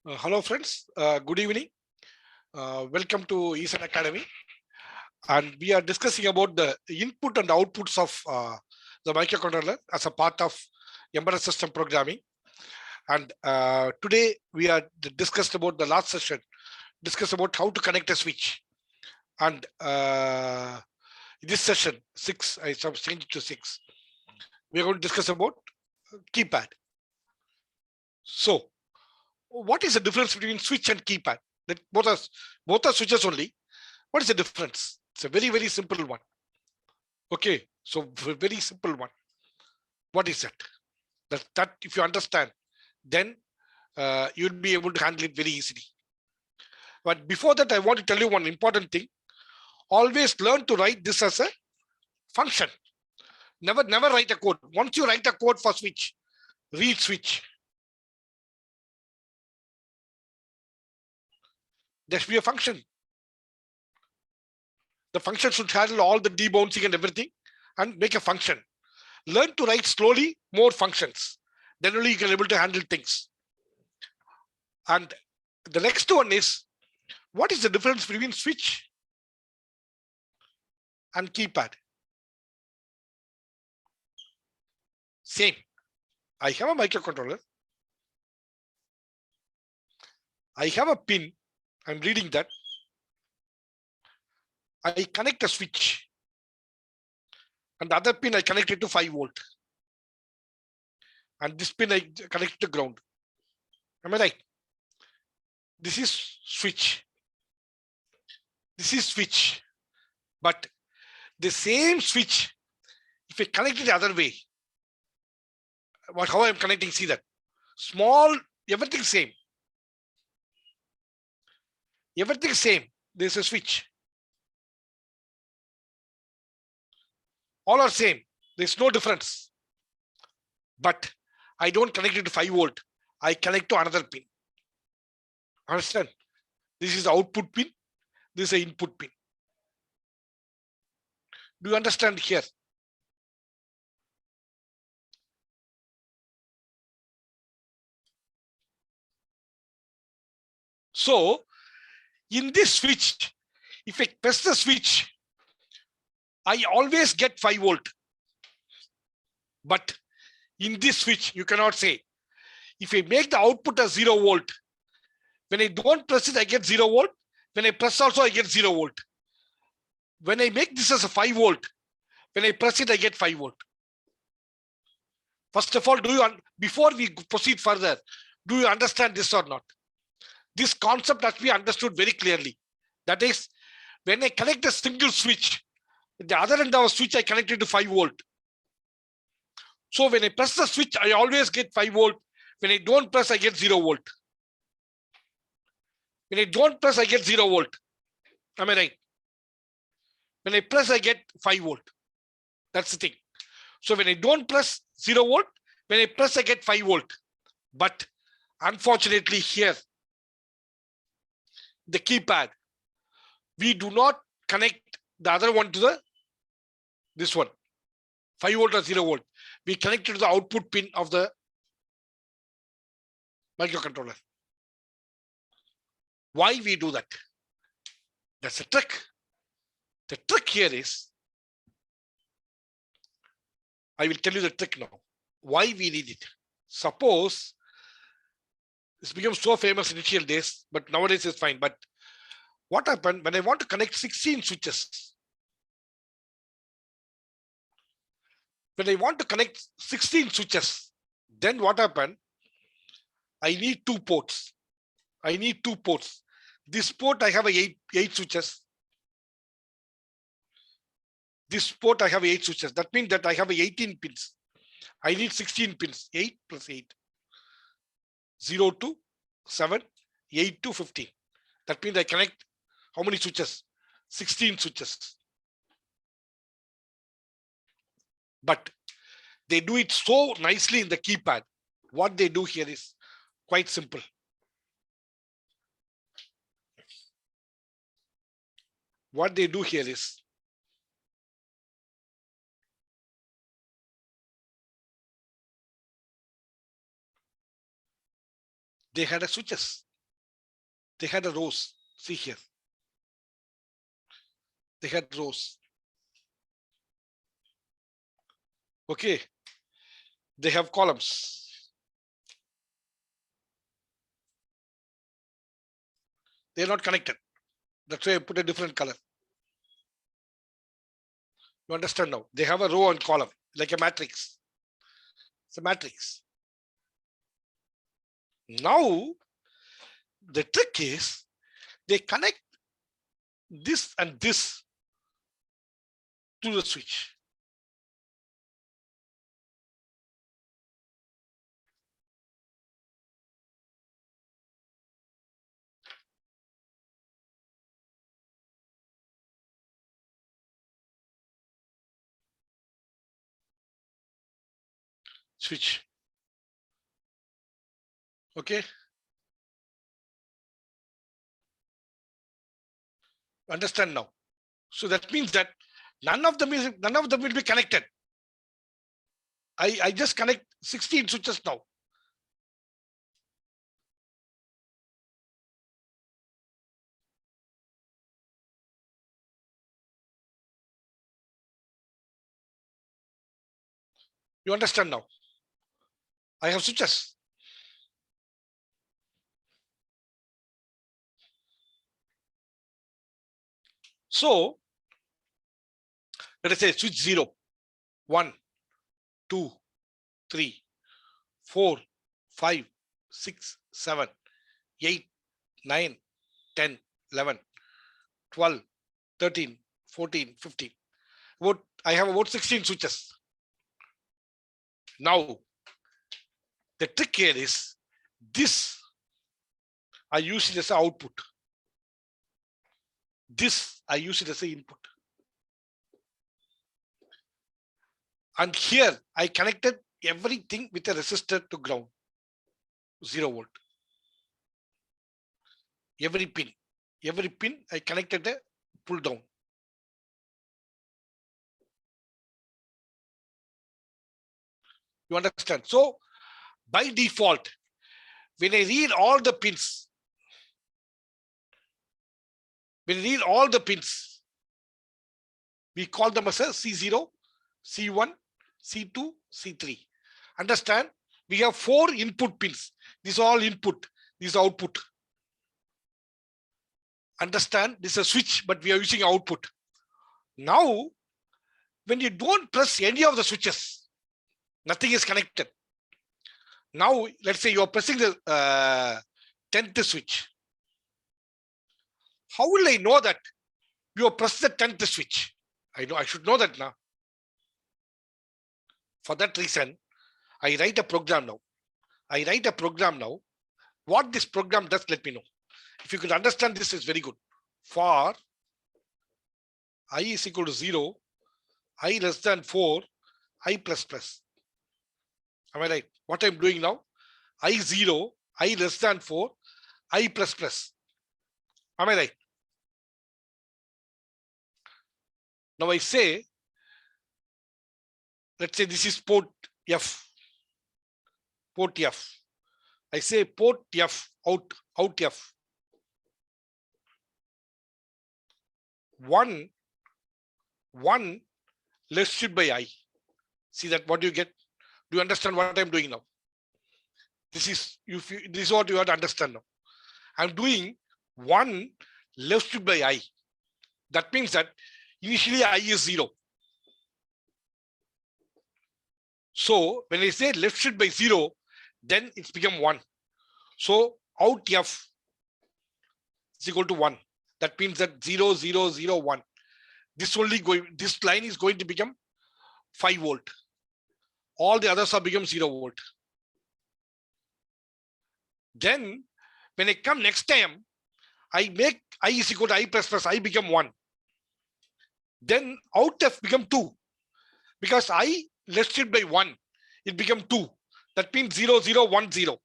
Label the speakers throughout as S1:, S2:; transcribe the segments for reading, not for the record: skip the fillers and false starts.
S1: Hello friends, good evening. Welcome to Eastern Academy, and we are discussing about the input and outputs of the microcontroller as a part of embedded system programming. And today we are discussed about the last session, discuss about how to connect a switch. And this session 6, I have changed to 6. We are going to discuss about keypad. So, what is the difference between switch and keypad? That both are switches only. What is the difference? It's a very, very simple one. Okay, so very simple one. What is that? That if you understand, then you'll be able to handle it very easily. But before that, I want to tell you one important thing. Always learn to write this as a function. Never write a code. Once you write a code for switch, read switch. There should be a function. The function should handle all the debouncing and everything and make a function. Learn to write slowly more functions. Then only you can be able to handle things. And the next one is, what is the difference between switch and keypad? Same. I have a microcontroller. I have a pin. I'm reading that. I connect a switch. And the other pin I connected to 5 volt. And this pin I connected to ground. Am I right? This is switch. This is switch. But the same switch, if I connect it the other way, how I'm connecting, see that. Small, everything same. Everything same. There's a switch. All are same. There's no difference. But I don't connect it to 5 volt. I connect to another pin. Understand? This is the output pin. This is the input pin. Do you understand here? So, in this switch, if I press the switch, I always get 5 volt. But in this switch, you cannot say. If I make the output as 0 volt, when I don't press it, I get 0 volt. When I press also, I get 0 volt. When I make this as a 5 volt, when I press it, I get 5 volt. First of all, before we proceed further, do you understand this or not? This concept has to be understood very clearly. That is, when I connect a single switch, at the other end of a switch, I connect it to 5 volt. So when I press the switch, I always get 5 volt. When I don't press, I get 0 volt. When I don't press, I get 0 volt. Am I right? When I press, I get 5 volt. That's the thing. So when I don't press 0 volt, when I press, I get 5 volt. But unfortunately here, the keypad, we do not connect the other one to this one, 5 volt or 0 volt. We connect it to the output pin of the microcontroller. Why we do that? That's a trick. The trick here is, I will tell you the trick now. Why we need it. Suppose this becomes so famous in initial days, but nowadays it's fine. But what happened when I want to connect 16 switches? When I want to connect 16 switches, then what happened? I need 2 ports. I need 2 ports. This port I have 8 switches. This port I have 8 switches. That means that I have 18 pins. I need 16 pins. 8 plus 8. 0 to 7, 8 to 15. That means I connect how many switches? 16 switches. But they do it so nicely in the keypad. What they do here is quite simple. What they do here is, they had a switches. They had a rows. See here. They had rows. Okay. They have columns. They are not connected. That's why I put a different color. You understand now? They have a row and column, like a matrix. It's a matrix. Now, the trick is they connect this and this to the switch. Switch. Okay. Understand now? So that means that none of them will be connected. I just connect 16 switches now. You understand now? I have switches. So let us say switch 0, 1, 2, 3, 4, 5, 6, 7, 8, 9, 10, 11, 12, 13, 14, 15. I have about 16 switches. Now, the trick here is this I use it as an output. This I use it as an input. And here I connected everything with a resistor to ground. 0 volt. Every pin I connected a pull down. You understand? So by default, when I read all the pins, we call them as a C0, C1, C2, C3. Understand? We have 4 input pins. These are all input. These are output. Understand? This is a switch, but we are using output. Now, when you don't press any of the switches, nothing is connected. Now, let's say you are pressing the 10th switch. How will I know that you have pressed the 10th switch? I should know that now. For that reason, I write a program now. What this program does, let me know. If you could understand this, is very good. For I is equal to 0, I less than 4, I plus plus. Am I right? What I'm doing now? I0, I less than 4, I plus plus. Am I right? Now I say, let's say this is port F. Port F. I say port F, out F. 1 left shift by I. See that what you get? Do you understand what I'm doing now? This is what you have to understand now. I'm doing 1 left shift by I. That means that initially I is 0. So when I say left shift by 0, then it's become 1. So out F is equal to 1. That means that 0, 0, 0, 1. This line is going to become 5 volt. All the others have become 0 volt. Then when I come next time, I make I is equal to I plus plus, I become 1. Then out F become 2. Because I left it by 1, it become 2. That means 0, 0, 1, 0.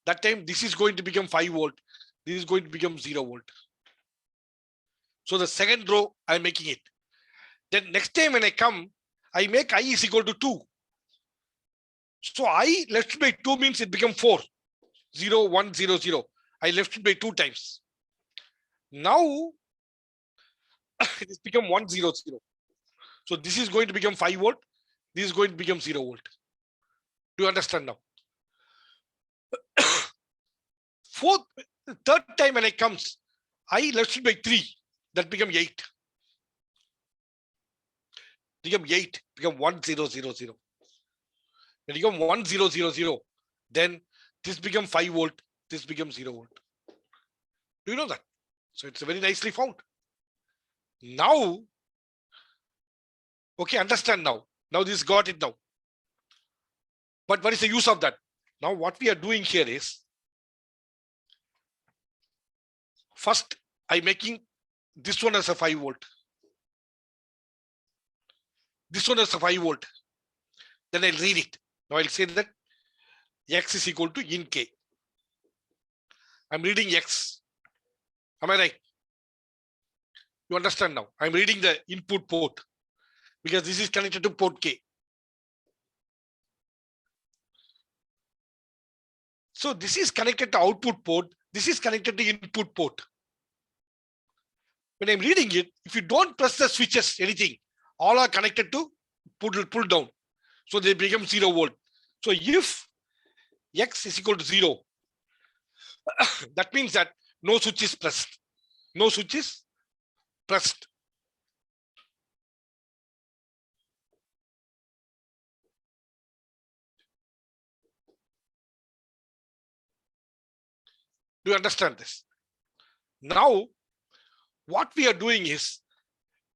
S1: That time this is going to become 5 volt. This is going to become 0 volt. So the second row, I'm making it. Then next time when I come, I make I is equal to 2. So I left by 2 means it become 4. 0, 1, 0, 0. I left it by 2 times. Now it has become 100. So this is going to become 5 volt. This is going to become 0 volt. Do you understand now? Third time when it comes, I left it by 3. That become 8. Become 8. Become 1000. When you become 1000, then this become 5 volt. This becomes 0 volt. Do you know that? So it's very nicely found. Now, okay, understand now. Now this got it now. But what is the use of that? Now what we are doing here is, first I'm making this one as a 5 volt. This one as a 5 volt. Then I'll read it. Now I'll say that X is equal to in K. I'm reading X. Am I right? You understand now? I'm reading the input port because this is connected to port K. So this is connected to output port. This is connected to input port. When I'm reading it, if you don't press the switches, anything, all are connected to pull down. So they become 0 volt. So if X is equal to 0, that means that no switch is pressed. No switch is pressed. Do you understand this? Now, what we are doing is,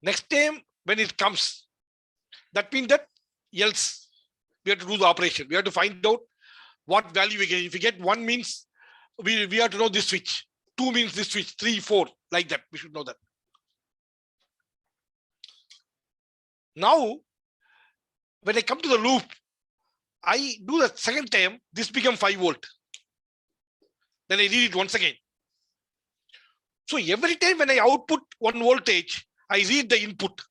S1: next time when it comes, that means that else we have to do the operation. We have to find out what value we get. If we get 1 means we have to know this switch. 2 means this switch. 3, 4, like that. We should know that. Now, when I come to the loop, I do the second time, this becomes 5 volt. Then I read it once again. So every time when I output 1 voltage, I read the input.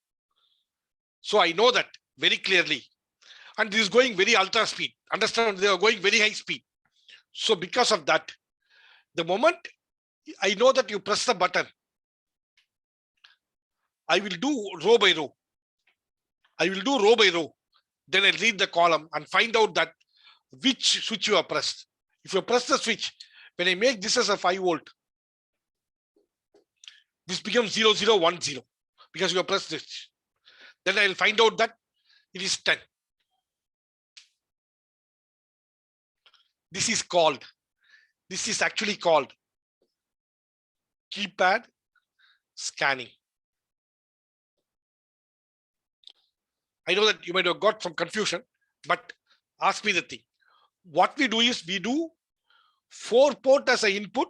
S1: So I know that very clearly. And this is going very ultra speed. Understand, they are going very high speed. So because of that, the moment I know that you press the button, I will do row by row. I will do row by row. Then I'll read the column and find out that which switch you have pressed. If you press the switch, when I make this as a 5 volt, this becomes 0010 because you have pressed this. Then I'll find out that it is 10. This is actually called keypad scanning. I know that you might have got some confusion, but ask me the thing. What we do is we do 4 port as an input,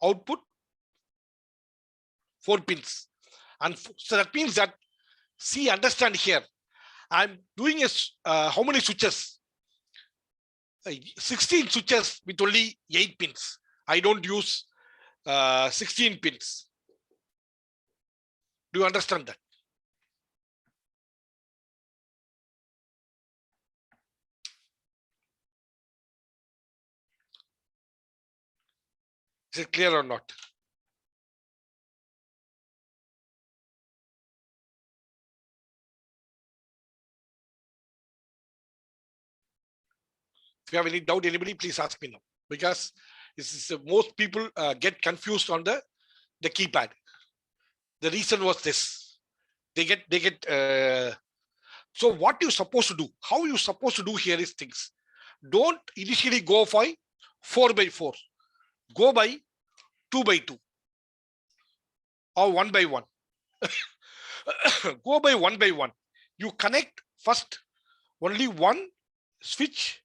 S1: output, 4 pins. And so that means that, see, understand here, I'm doing how many switches? 16 switches with only 8 pins. I don't use 16 pins. Do you understand that? Is it clear or not? If you have any doubt, anybody, please ask me now. Because this is most people get confused on the keypad. The reason was this. They get. So what you're supposed to do, how you're supposed to do here is things. Don't initially go for 4 by 4. Go by 2 by 2 or 1 by 1. Go by 1 by 1. You connect first only one switch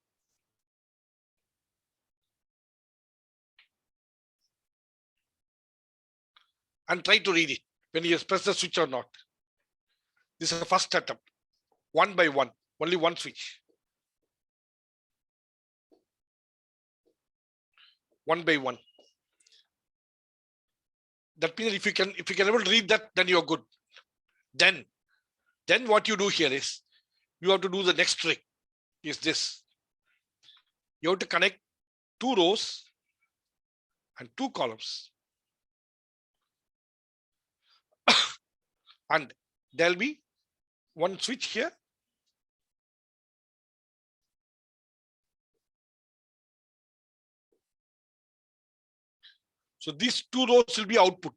S1: and try to read it when you press the switch or not. This is the first attempt. 1 by 1, only one switch. 1 by 1. That means if you can able to read that, then you're good. Then what you do here is you have to do the next trick. Is this. You have to connect 2 rows and 2 columns. And there'll be one switch here. So these 2 rows will be output,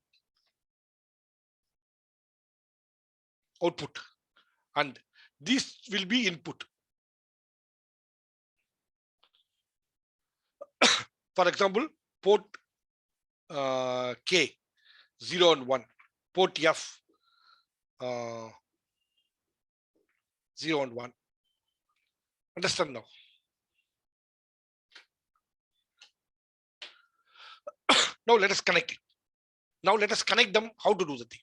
S1: and this will be input. For example, port K, 0 and 1, port F, 0 and 1. Understand now? Now let us connect it. Now let us connect them. How to do the thing?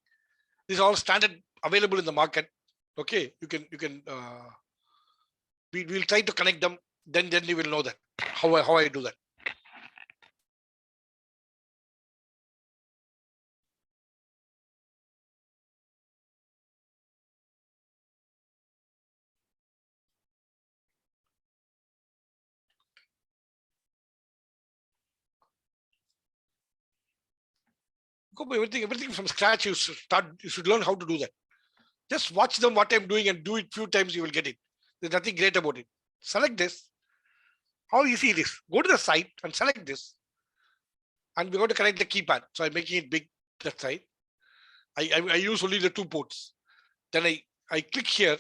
S1: These are all standard available in the market. Okay, you can. We'll try to connect them. Then you will know that how I do that. Everything from scratch. You should learn how to do that. Just watch them what I'm doing and do it few times. You will get it. There's nothing great about it. Select this. How easy it is. Go to the site and select this. And we're going to connect the keypad. So I'm making it big that side. I use only the 2 ports. Then I click here.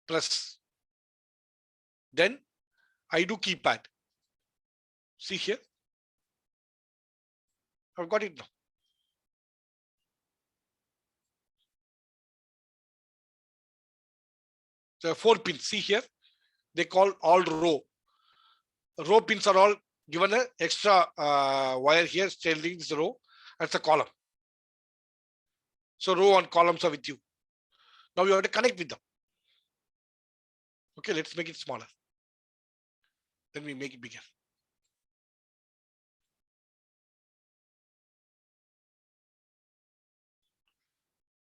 S1: Press. Then I do keypad. See here. I've got it now. So 4 pins. See here. They call all row. Row pins are all given an extra wire here. Telling this row. That's a column. So row and columns are with you. Now you have to connect with them. Okay, let's make it smaller. Then we make it bigger.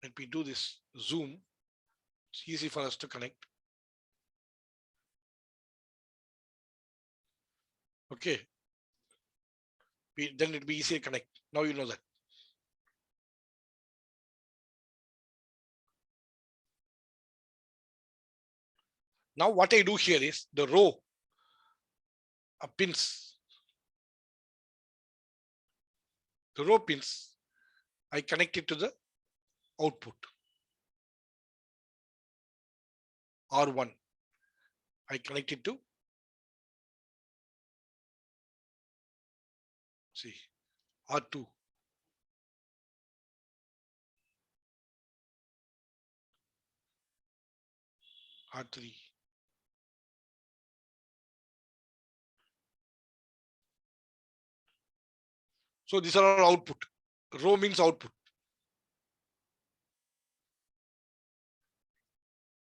S1: Let me do this zoom. It's easy for us to connect. Okay. Then it'll be easy to connect. Now you know that. Now what I do here is the row of pins. The row pins, I connect it to the output. R1. I connect it to R2. R3. So these are all output. Row means output.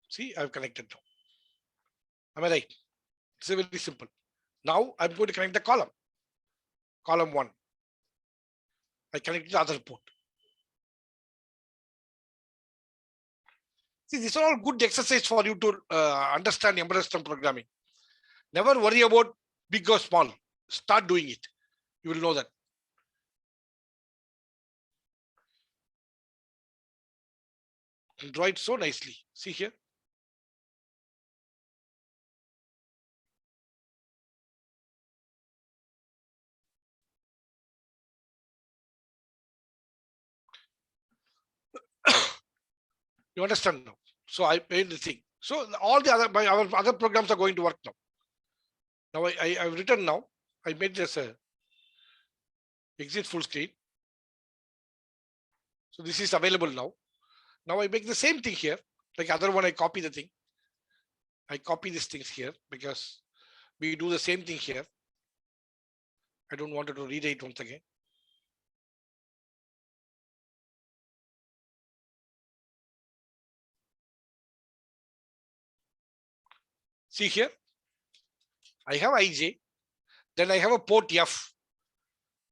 S1: See, I've connected now. Am I right? It's very simple. Now I'm going to connect the column. Column 1. I connect the other port. See, these are all good exercise for you to understand embedded system programming. Never worry about big or small. Start doing it. You will know that. And draw it so nicely. See here. You understand now? So I made the thing. So all the our other programs are going to work now. Now I've written now. I made this exit full screen. So this is available now. Now I make the same thing here. Like other one, I copy the thing. I copy these things here because we do the same thing here. I don't want to read it once again. See here, I have IJ, then I have a port F,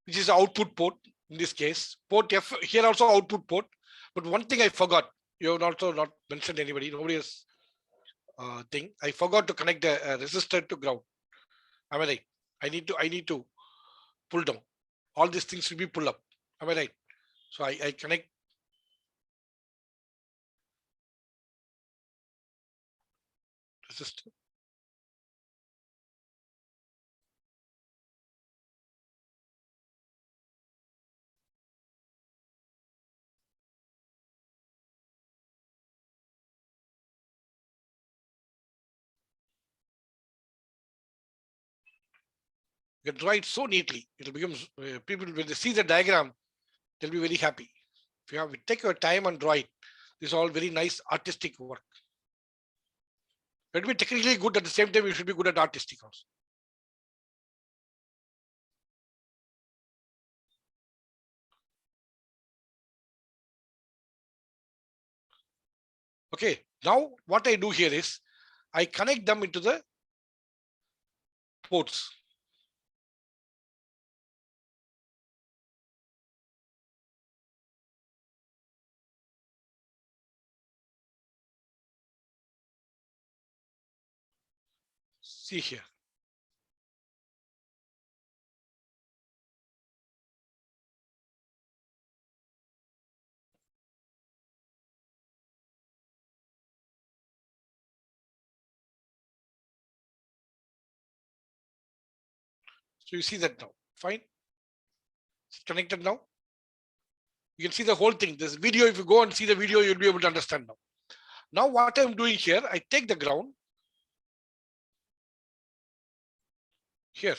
S1: which is the output port in this case. Port F, here also output port. But one thing I forgot, you have also not mentioned anybody, nobody has thing. I forgot to connect the resistor to ground. Am I right? I need to pull down. All these things will be pull up. Am I right? So I connect resistor. You can draw it so neatly. It'll become people when they see the diagram, they'll be very happy. If you have take your time and draw it, this is all very nice artistic work. But to be technically good at the same time, you should be good at artistic also. Okay, now what I do here is I connect them into the ports. See here. So you see that now. Fine. It's connected now. You can see the whole thing. This video, if you go and see the video, you'll be able to understand now. Now what I'm doing here, I take the ground here.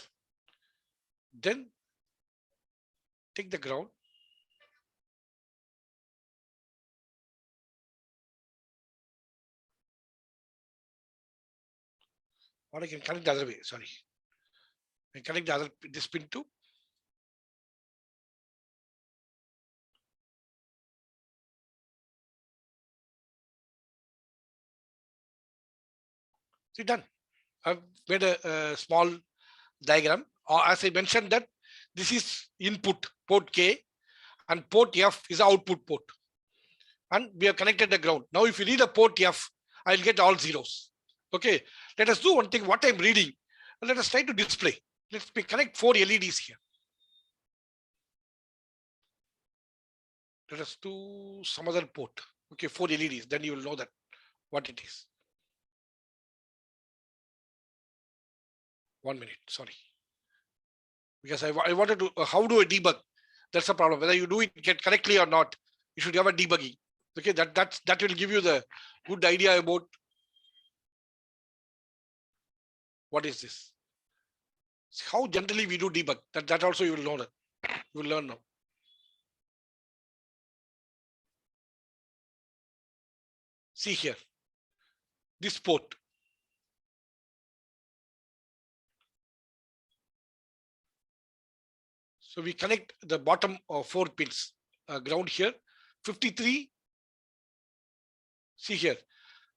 S1: Then take the ground. Or I can connect the other way, sorry. I connect the other this pin to. See, done. I've made a small diagram. Or as I mentioned that this is input port K and port F is the output port. And we have connected the ground. Now, if you read a port F, I'll get all zeros. Okay, let us do one thing, what I'm reading. Let us try to display. Let me connect 4 LEDs here. Let us do some other port. Okay, 4 LEDs, then you will know that what it is. 1 minute, sorry. Because I wanted to, how do I debug? That's a problem. Whether you do it get correctly or not, you should have a debugging. Okay, that will give you the good idea about what is this. How generally we do debug. That also you will know that. You will learn now. See here, this port. So we connect the bottom of 4 pins. Ground here, 53. See here,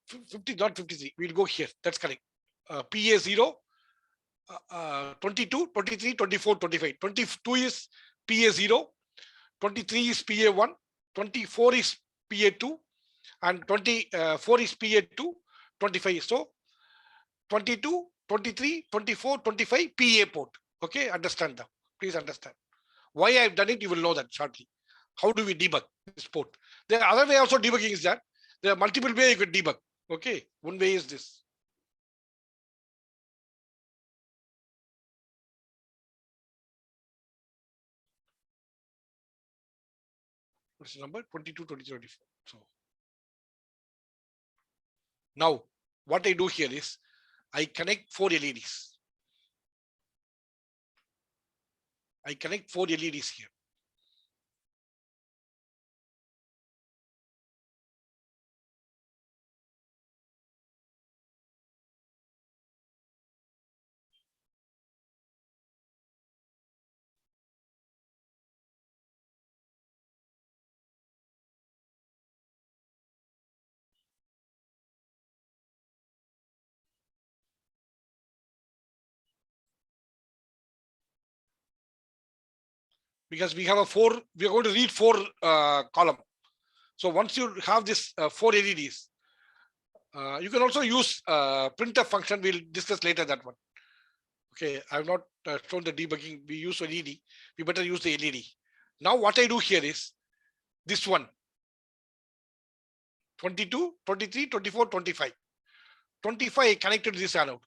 S1: 50, not 53. We'll go here. That's correct. PA0, 22, 23, 24, 25. 22 is PA0, 23 is PA1, 24 is PA2, and 24 is PA2, 25. So 22, 23, 24, 25 PA port. Okay, understand that. Please understand. Why I've done it, you will know that shortly. How do we debug this port? The other way also debugging is that there are multiple ways you could debug. Okay, one way is this. What's the number? 22, 23, 24. So now what I do here is I connect 4 LEDs. I connect 4 LEDs here. Because we have we are going to read 4 column. So once you have this 4 LEDs, you can also use printf function. We'll discuss later that one. Okay, I've not shown the debugging. We use LED. We better use the LED. Now what I do here is this one. 22, 23, 24, 25. 25 I connected to this anode.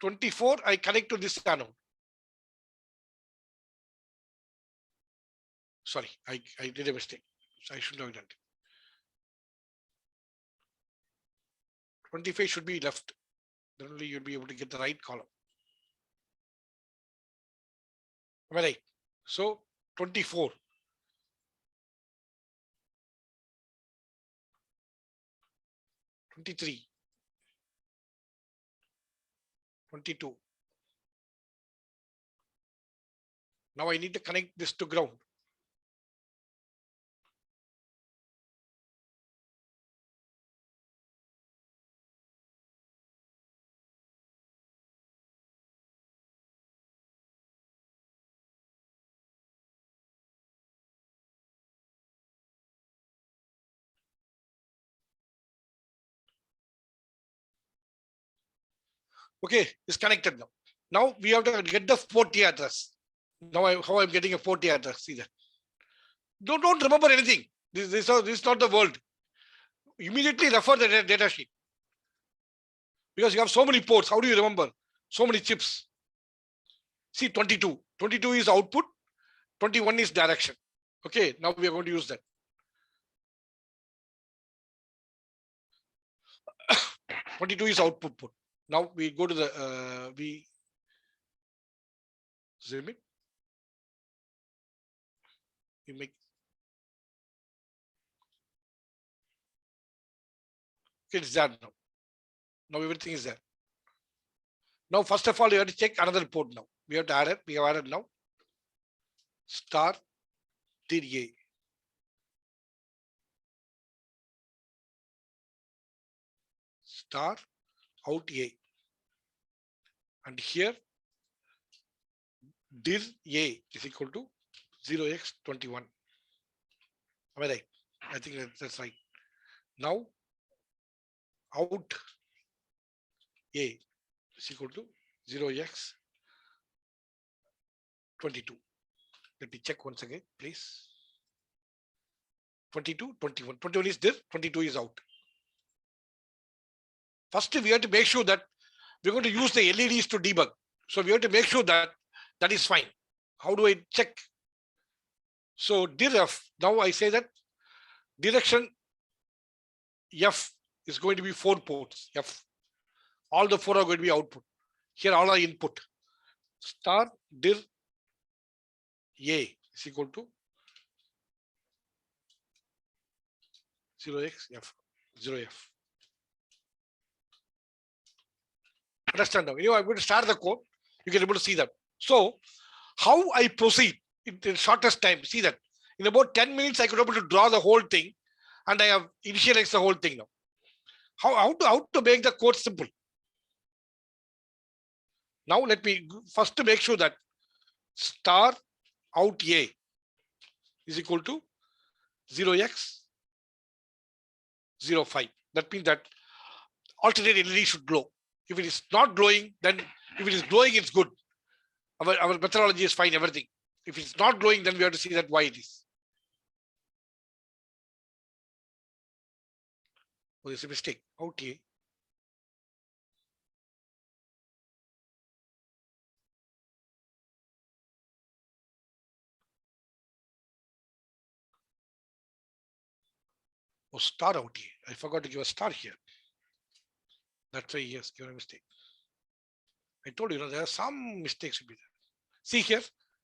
S1: 24 I connect to this anode. Sorry, I did a mistake. So I shouldn't have done it. 25 should be left. Then only you'll be able to get the right column. Am I right? So 24. 23. 22. Now I need to connect this to ground. Okay, it's connected now. Now we have to get the port A address. Now how I'm getting a port A address. See that. Don't remember anything. This is not the world. Immediately refer the data sheet. Because you have so many ports. How do you remember? So many chips. See 22. 22 is output. 21 is direction. Okay, now we are going to use that. 22 is output port. Now we go to the we zoom in. We make it's there now. Now everything is there. Now first of all, you have to check another port now. We have to add it. We have added now. Star dir A. Star out A. And here dir A is equal to 0x21. Am I right? I think that's right. Now out A is equal to 0x22. Let me check once again, please. 22, 21. 21 is there, 22 is out. First, we have to make sure that we're going to use the LEDs to debug. So we have to make sure that that is fine. How do I check? So dir F, now I say that direction F is going to be 4 ports. F. All the 4 are going to be output. Here all are input. Star dir A is equal to 0x F, 0F. Understand now? I'm going to start the code. You can able to see that. So how I proceed in the shortest time, see that in about 10 minutes, I could able to draw the whole thing and I have initialized the whole thing now. How to make the code simple? Now let me first to make sure that star out A is equal to 0x05. That means that alternate LED should glow. If it is not glowing, then if it is glowing, it's good. Our methodology is fine, everything. If it's not glowing, then we have to see that why it is. Oh, there's a mistake. Out A. Oh, star out A. I forgot to give a star here. That's why he has given a mistake. I told you, there are some mistakes will be there. See here,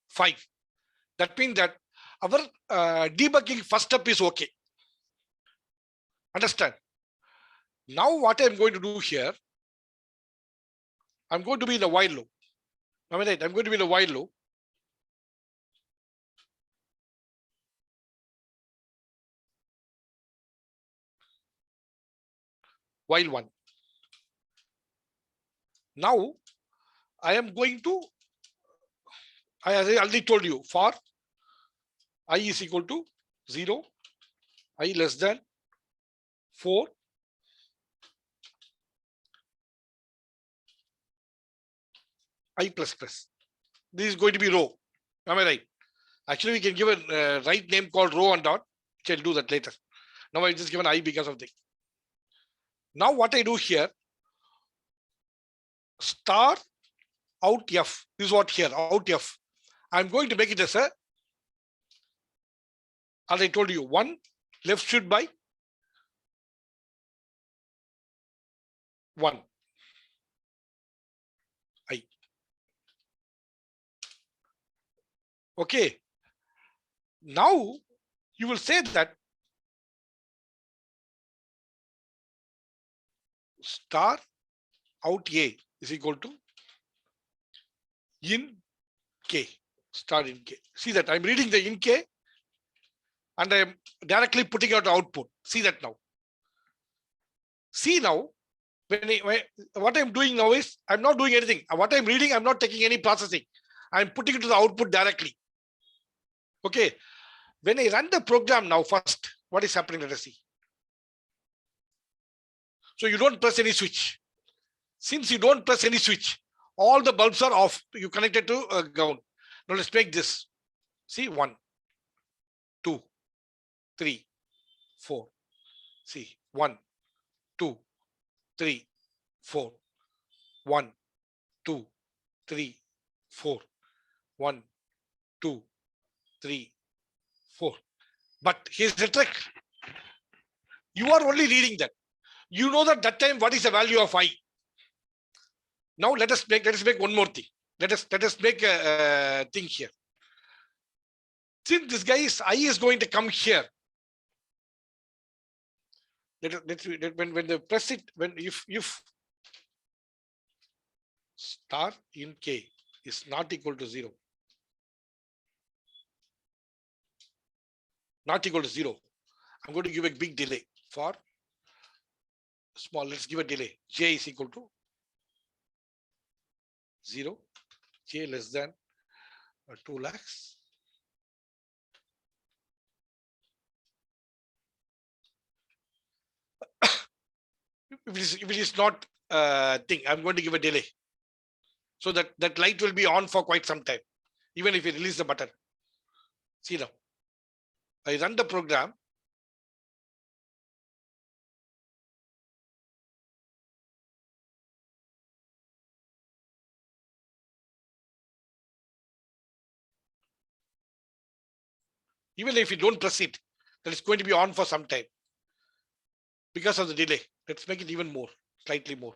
S1: 5. That means that our debugging first step is okay. Understand? Now what I'm going to do here, I'm going to be in a while loop. Am I right? I'm going to be in a while loop. While 1. Now I am going to, I already told you, for I is equal to 0, I less than 4, I plus plus. This is going to be row. Am I right? Actually, we can give a right name called row and dot, which I'll do that later. Now I just given I because of the. Now what I do here, star out F. This is what here, out F. I'm going to make it as a, as I told you, one left should by one. I. Okay. Now you will say that star out A is equal to in K, star in K. See that I'm reading the in K and I'm directly putting out the output. See that now. See now, what I'm doing now is I'm not doing anything. What I'm reading, I'm not taking any processing. I'm putting it to the output directly. Okay. When I run the program now first, what is happening? Let us see. So you don't press any switch. Since you don't press any switch, all the bulbs are off. You connected to ground. Now let's make this. See, 1, 2, 3, 4. See, 1, 2, 3, 4. 1, 2, 3, 4. 1, 2, 3, 4. But here's the trick. You are only reading that. You know that time what is the value of I. Now let us make one more thing. Let us make a thing here. Since this guy is I is going to come here. When they press it, when if star in K is not equal to 0. Not equal to 0. I'm going to give a big delay for small. Let's give a delay. J is equal to 0. J less than 2 lakhs. If it is not thing, I'm going to give a delay. So that light will be on for quite some time, even if you release the button. See now. I run the program. Even if you don't press it, that is going to be on for some time because of the delay. Let's make it even more, slightly more.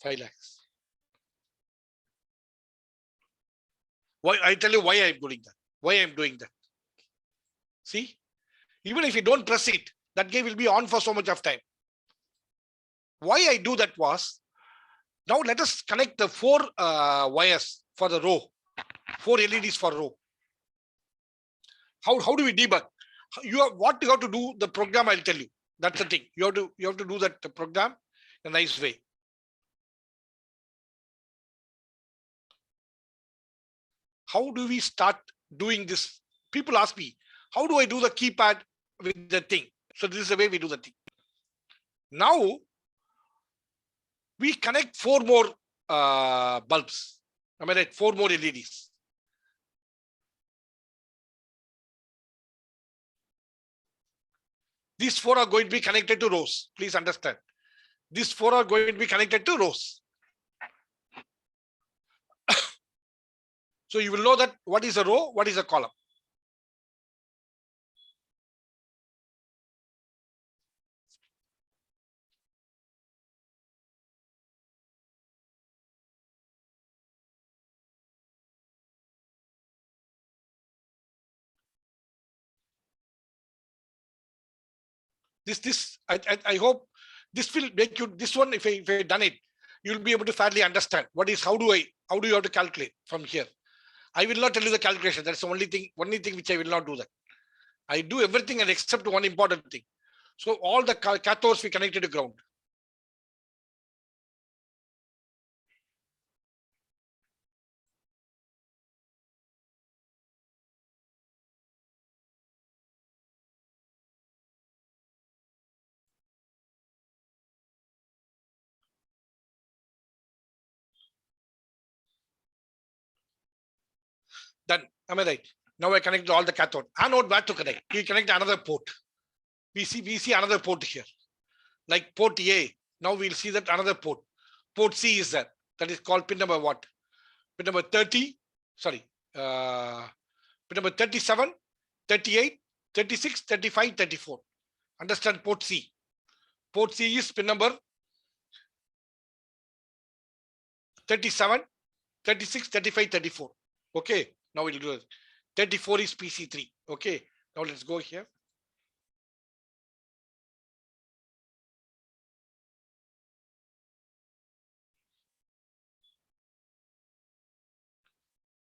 S1: 5 lakhs. Why? I tell you why I'm doing that. Why I'm doing that. See, even if you don't press it, that game will be on for so much of time. Why I do that was, now let us connect the 4 wires for the row, 4 LEDs for row. How do we debug? What you have to do the program, I'll tell you. That's the thing. You have to do that program in a nice way. How do we start doing this? People ask me, how do I do the keypad with the thing? So this is the way we do the thing. Now we connect 4 more bulbs. Am I right? 4 more LEDs. These 4 are going to be connected to rows. Please understand. These 4 are going to be connected to rows. So you will know that what is a row, what is a column. I hope this will make you, this one, if I done it, you'll be able to fairly understand what is, how do you have to calculate from here. I will not tell you the calculation. That's the only thing which I will not do that. I do everything and except one important thing. So all the cathodes we connected to ground. Done. Am I right? Now I connect all the cathode. Anode back to connect. We connect another port. We see another port here. Like port A. Now we'll see that another port. Port C is there. That is called pin number what? Pin number 30. Sorry. Pin number 37, 38, 36, 35, 34. Understand port C. Port C is pin number 37, 36, 35, 34. Okay. Now we'll do it. 34 is PC3. Okay. Now let's go here.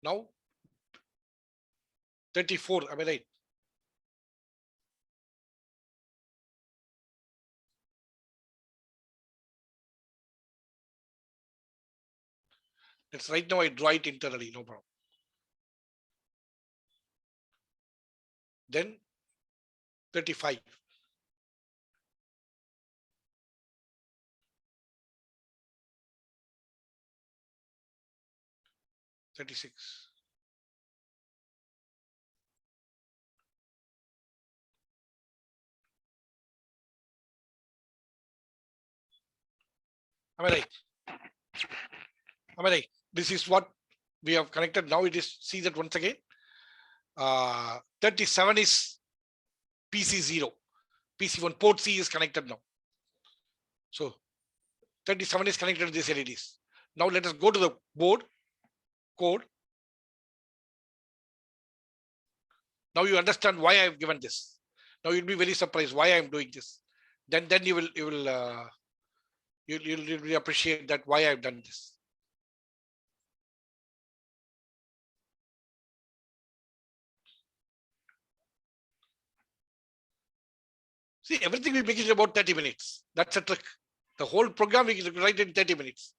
S1: Now 34. Am I right? Let's right now I draw it internally. No problem. Then 35. 36. Am I right? Am I right? This is what we have connected. Now it is, see that once again. 37 is PC0. PC1 port C is connected now. So 37 is connected to these LEDs. Now let us go to the board code. Now you understand why I have given this. Now you'll be very surprised why I am doing this. Then you'll really appreciate that why I've done this. See, everything we make it about 30 minutes. That's a trick. The whole program we can write in 30 minutes.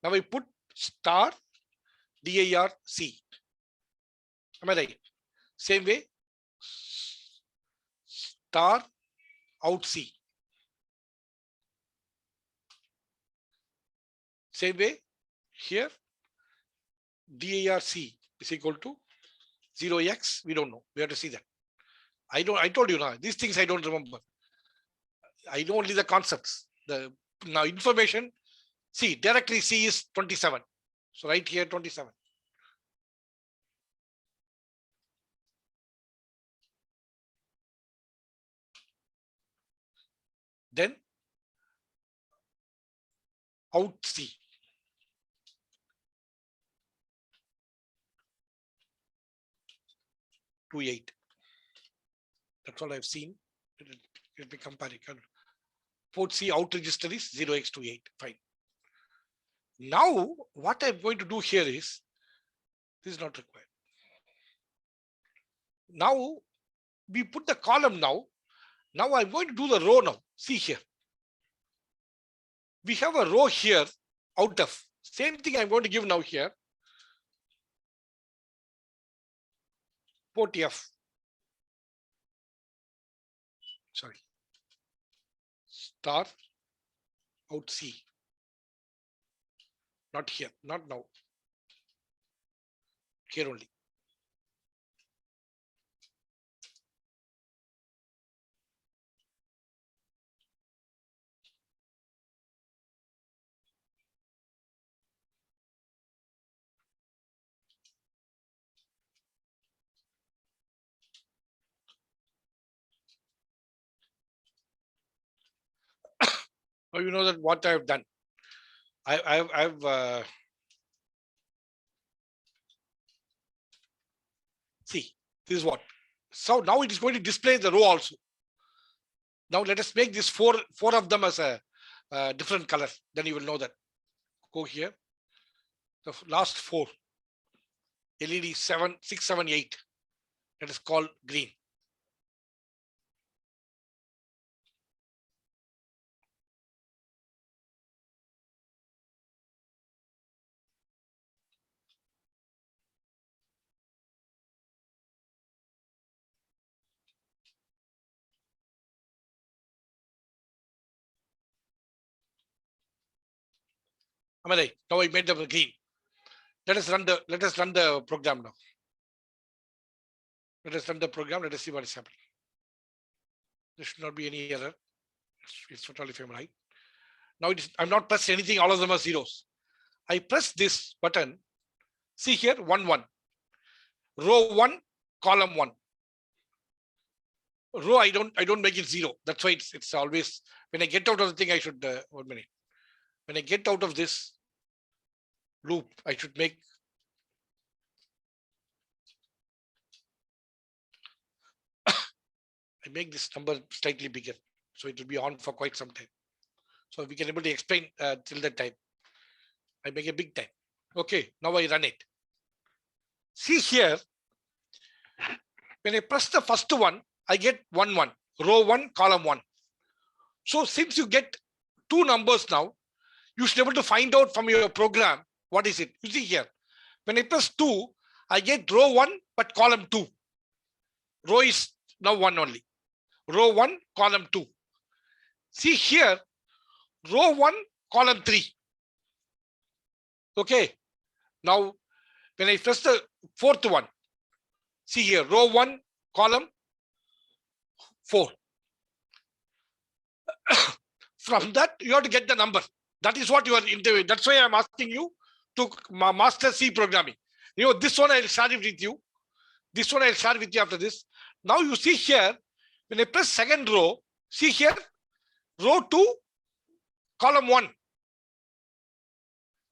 S1: Now we put star DIR C. Am I right? Same way, star out C. Same way, here DIR C is equal to 0x. We don't know. We have to see that. I told you now, these things I don't remember. I know only the concepts. The now information. See, directory C is 27. So right here 27. Then out C. To 8. That's all I've seen. Let me compare it. Port C out register is 0x28. Fine. Now, what I'm going to do here is, this is not required. Now, we put the column now. Now I'm going to do the row now. See here. We have a row here out of. Same thing I'm going to give now here. Port F. Sorry. Star out C. Not here, not now. Here only. Now you know that what I've done. I've see, this is what. So now it is going to display the row also. Now let us make this four of them as a different color. Then you will know that. Go here. The last 4. LED 7, 6, 7, 8. That is called green. Am I right? Now I made them green. Let us run the program now. Let us run the program. Let us see what is happening. There should not be any error. It's totally fine, right? Now I'm not pressed anything. All of them are zeros. I press this button. See here, 1, 1. Row 1, column 1. Row, I don't make it 0. That's why it's always, when I get out of the thing, I should, 1 minute. When I get out of this loop, I should make I make this number slightly bigger, so it will be on for quite some time. So we can able to explain till that time. I make a big time. Okay, now I run it. See here, when I press the first one, I get 1, 1, row 1, column 1. So since you get 2 numbers now, you should be able to find out from your program what is it. You see here, when I press 2, I get row 1, but column 2. Row is now 1 only. Row 1, column 2. See here, row 1, column 3. Okay. Now, when I press the 4th one, see here, row 1, column 4. From that, you have to get the number. That is what you are interviewing. That's why I'm asking you to master C programming. You know, this one I'll share it with you. This one I'll share with you after this. Now you see here, when I press second row, see here, row 2, column 1.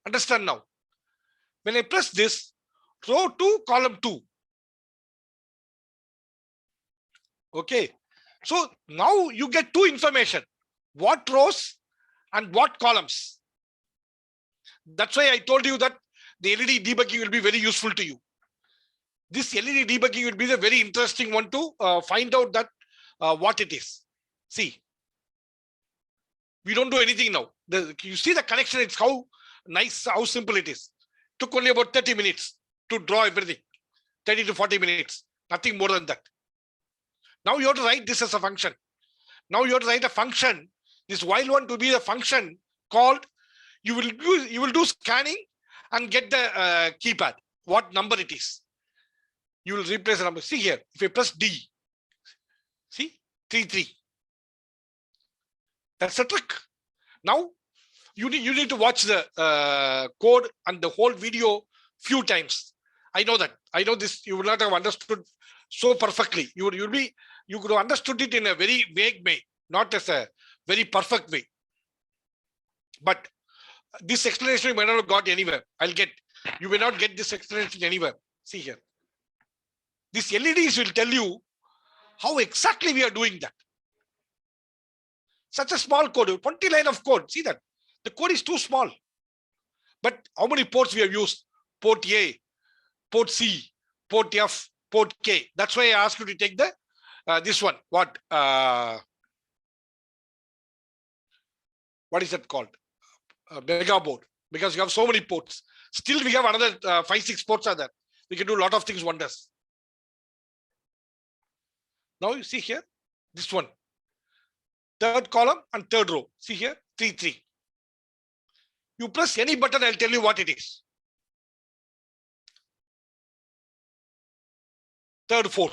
S1: Understand now? When I press this, row 2, column 2. Okay. So now you get 2 information. What rows and what columns. That's why I told you that the LED debugging will be very useful to you. This LED debugging will be the very interesting one to find out that what it is. See, we don't do anything now. You see the connection, it's how nice, how simple it is. Took only about 30 minutes to draw everything. 30 to 40 minutes, nothing more than that. Now you have to write this as a function. Now you have to write a function. This while one to be a function called, you will do scanning and get the keypad, what number it is. You will replace the number. See here, if you press D, see, 3, 3. That's the trick. Now, you need to watch the code and the whole video few times. I know that. I know this, you will not have understood so perfectly. You could have understood it in a very vague way, not as a very perfect way. But this explanation you may not have got anywhere. You may not get this explanation anywhere. See here. These LEDs will tell you how exactly we are doing that. Such a small code, 20 line of code. See that? The code is too small. But how many ports we have used? Port A, port C, port F, port K. That's why I asked you to take the this one. What is that called? Mega board. Because you have so many ports. Still, we have another 5, 6 ports are there. We can do a lot of things, wonders. Now you see here, this one. Third column and third row. See here, 3, 3. You press any button, I'll tell you what it is. Third, 4.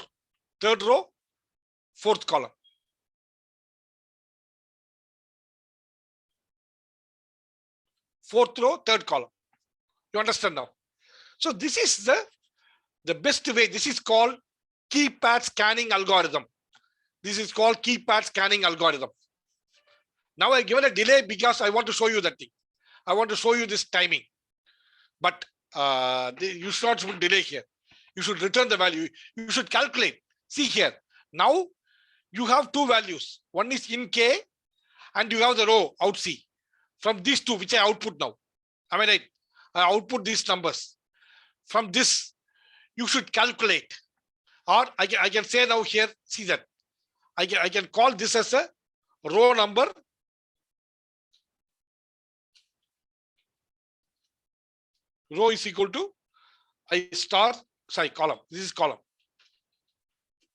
S1: Third row, 4th column. Fourth row, 3rd column. You understand now? So this is the best way. This is called keypad scanning algorithm. This is called keypad scanning algorithm. Now I given a delay because I want to show you that thing. I want to show you this timing. But you should not delay here. You should return the value. You should calculate. See here. Now you have 2 values. One is in K and you have the row out C. From these 2, which I output now. Am I right? I output these numbers. From this, you should calculate. Or I can say now here, see that. I can call this as a row number. Row is equal to column. This is column.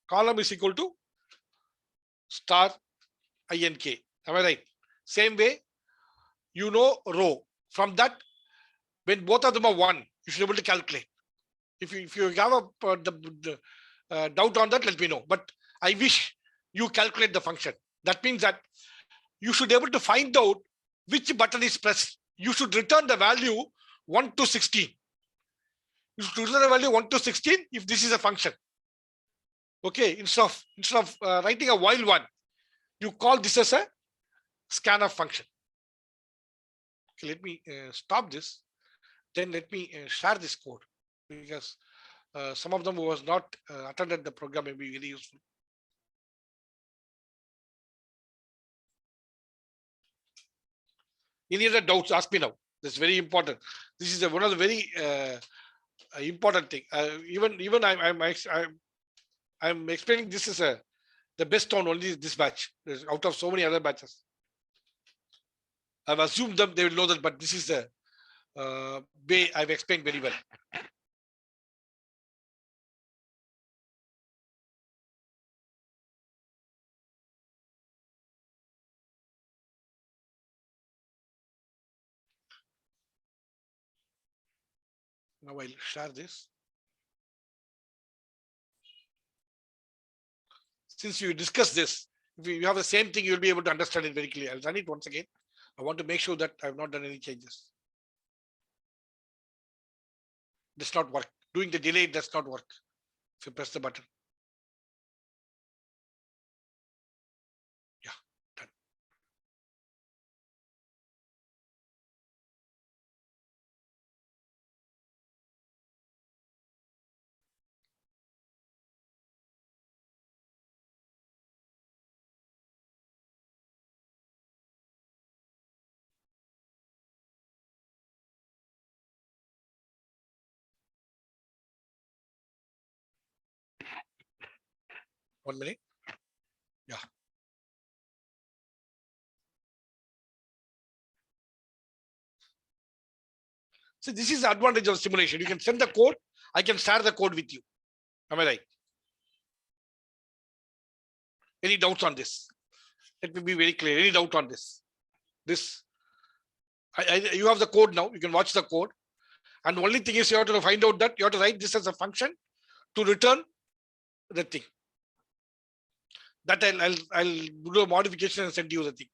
S1: Column is equal to star ink. Am I right? Same way, you know row. From that, when both of them are 1, you should be able to calculate. If you have doubt on that, let me know. But I wish you calculate the function. That means that you should be able to find out which button is pressed. You should return the value 1 to 16. You should return the value 1 to 16 if this is a function. Okay, instead of writing a while one, you call this as a scanf function. Okay, let me stop this. Then let me share this code, because some of them who was not attended the program may be very useful. Any other doubts? Ask me now. That's very important. This is one of the very important thing. Even I'm explaining this is the best on only this batch. There's out of so many other batches. I've assumed them they will know that, but this is the way I've explained very well. Now I'll share this. Since you discussed this, if you have the same thing, you'll be able to understand it very clearly. I'll run it once again. I want to make sure that I've not done any changes. Does not work. Doing the delay does not work if you press the button. Yeah, done. One minute. Yeah. So this is the advantage of simulation. You can send the code. I can share the code with you. Am I right? Any doubts on this? Let me be very clear. Any doubt on this? You have the code now. You can watch the code. And the only thing is you have to find out that you have to write this as a function to return the thing. That I'll do a modification and send you the thing.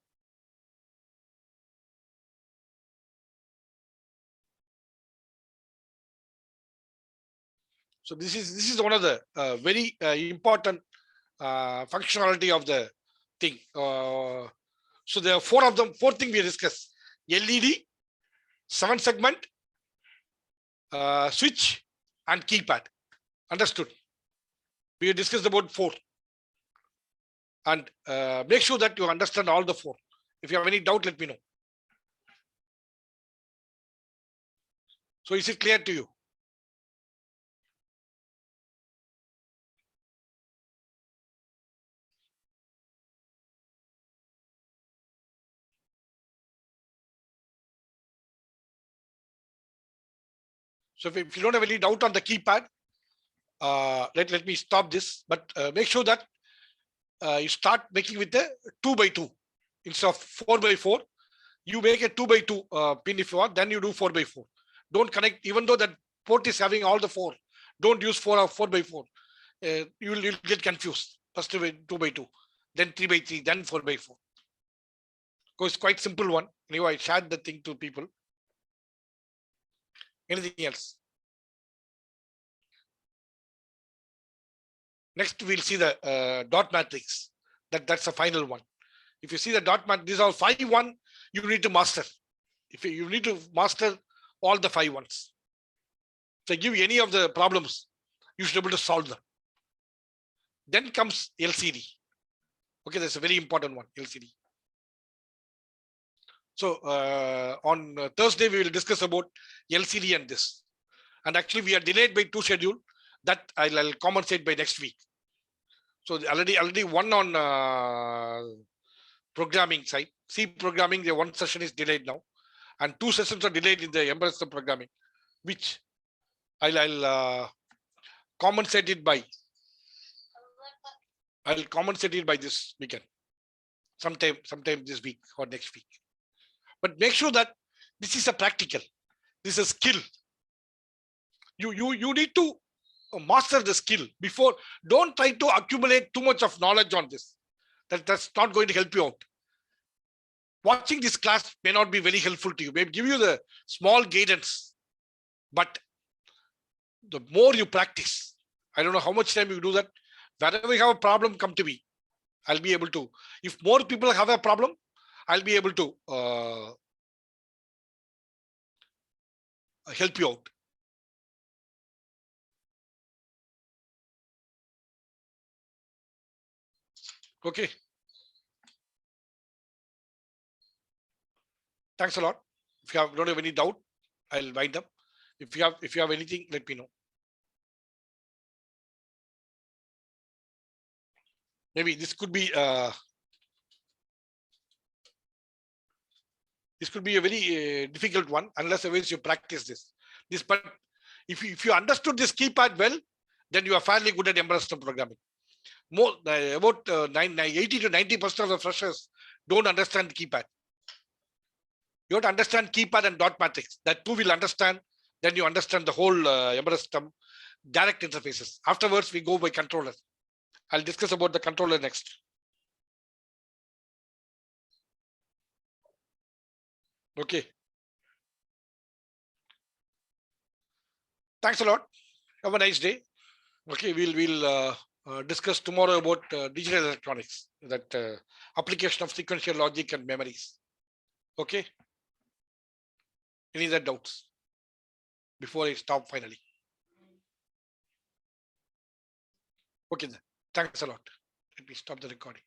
S1: So this is one of the very important functionality of the thing. So there are four of them. Four things we discussed: LED, 7-segment, switch, and keypad. Understood? We discussed about 4. And make sure that you understand all the 4. If you have any doubt, let me know. So is it clear to you? So if you don't have any doubt on the keypad, let me stop this. But make sure that you start making with the 2x2 instead of 4x4. You make a 2x2 pin if you want. Then you do 4x4. Don't connect, even though that port is having all the 4. Don't use 4 or 4x4. You'll get confused. First 2x2, then 3x3, then 4x4. Because it's quite simple one. Anyway, I shared the thing to people. Anything else? Next, we'll see the dot matrix. That's the final one. If you see the dot matrix, these are 5-1. You need to master. If you need to master all the 5 ones. So give any of the problems, you should be able to solve them. Then comes LCD. Okay, that's a very important one, LCD. So on Thursday, we will discuss about LCD and this. And actually, we are delayed by 2 schedule. That I'll compensate by next week. So already one on programming side. C programming, the 1 session is delayed now. And 2 sessions are delayed in the embedded system programming, which I'll compensate it by. I'll compensate it by this weekend. Sometime this week or next week. But make sure that this is a practical. This is a skill. You need to master the skill before. Don't try to accumulate too much of knowledge on this. That's not going to help you out. Watching this class may not be very helpful to you, may give you the small guidance, but the more you practice, I don't know how much time you do that. Whenever you have a problem, come to me. I'll be able to. If more people have a problem, I'll be able to help you out. Okay. Thanks a lot. If you don't have any doubt, I'll wind up. If you have anything, let me know. Maybe this could be a very difficult one unless always you practice this. But if you understood this keypad well, then you are fairly good at embedded system programming. More about 80 to 90% of the freshers don't understand keypad. You have to understand keypad and dot matrix. That too will understand. Then you understand the whole embedded system direct interfaces. Afterwards, we go by controller. I'll discuss about the controller next. Okay. Thanks a lot. Have a nice day. Okay, we'll discuss tomorrow about digital electronics, that application of sequential logic and memories. Okay. Any other doubts before I stop finally? Okay, then. Thanks a lot. Let me stop the recording.